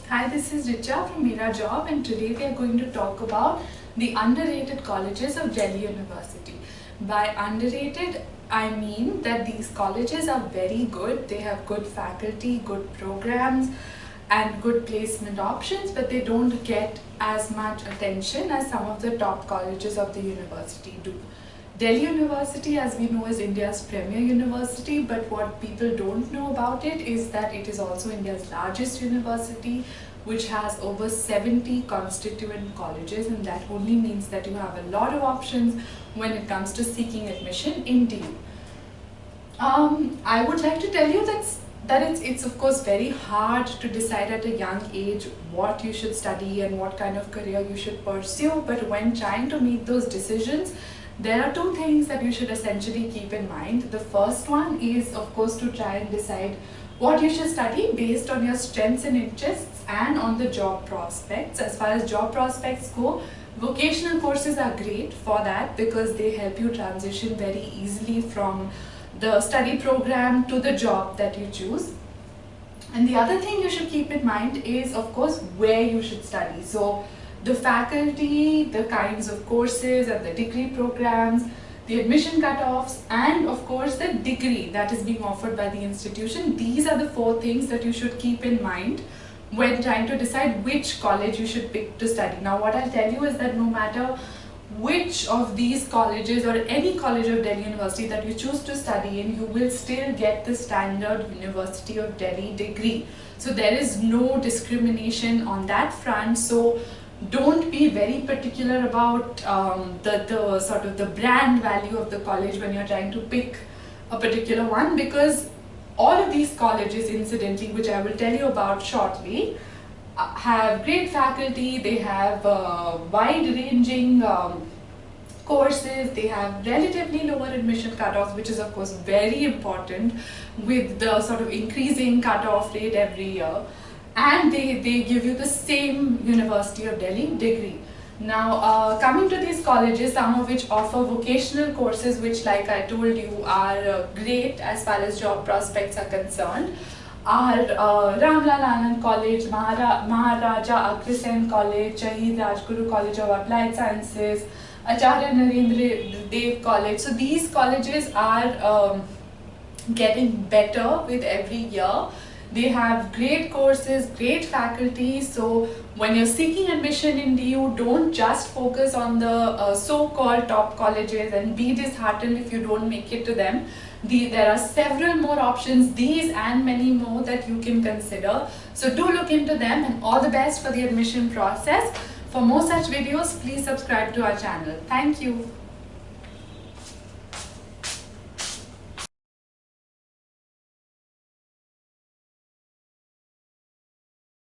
Hi, this is Richa from Mera Job, and today we are going to talk about the underrated colleges of Delhi University. By underrated, I mean that these colleges are very good. They have good faculty, good programs, and good placement options, but they don't get as much attention as some of the top colleges of the university do. Delhi University, as we know, is India's premier university, but what people don't know about it is that it is also India's largest university, which has over 70 constituent colleges, and that only means that you have a lot of options when it comes to seeking admission in DU. I would like to tell you that it's of course very hard to decide at a young age what you should study and what kind of career you should pursue, but when trying to make those decisions, there are two things that you should essentially keep in mind. The first one is, of course, to try and decide what you should study based on your strengths and interests and on the job prospects. As far as job prospects go, vocational courses are great for that because they help you transition very easily from the study program to the job that you choose. And the other thing you should keep in mind is, of course, where you should study. So the faculty, the kinds of courses and the degree programs, the admission cutoffs, and of course the degree that is being offered by the institution. These are the four things that you should keep in mind when trying to decide which college you should pick to study. Now, what I'll tell you is that no matter which of these colleges or any college of Delhi University that you choose to study in, you will still get the standard University of Delhi degree. So there is no discrimination on that front. So don't be very particular about the sort of the brand value of the college when you're trying to pick a particular one, because all of these colleges, incidentally, which I will tell you about shortly, have great faculty. They have wide-ranging courses. They have relatively lower admission cutoffs, which is of course very important with the sort of increasing cutoff rate every year. And they give you the same University of Delhi degree. Now, coming to these colleges, some of which offer vocational courses, which, like I told you, are great as far as job prospects are concerned, are Ramlal Anand College, Maharaja Agrasen College, Shaheed Rajguru College of Applied Sciences, Acharya Narendra Dev College. So these colleges are getting better with every year. They have great courses, great faculty. So when you're seeking admission in DU, don't just focus on the so-called top colleges and be disheartened if you don't make it to them. There are several more options, these and many more, that you can consider. So do look into them, and all the best for the admission process. For more such videos, please subscribe to our channel. Thank you.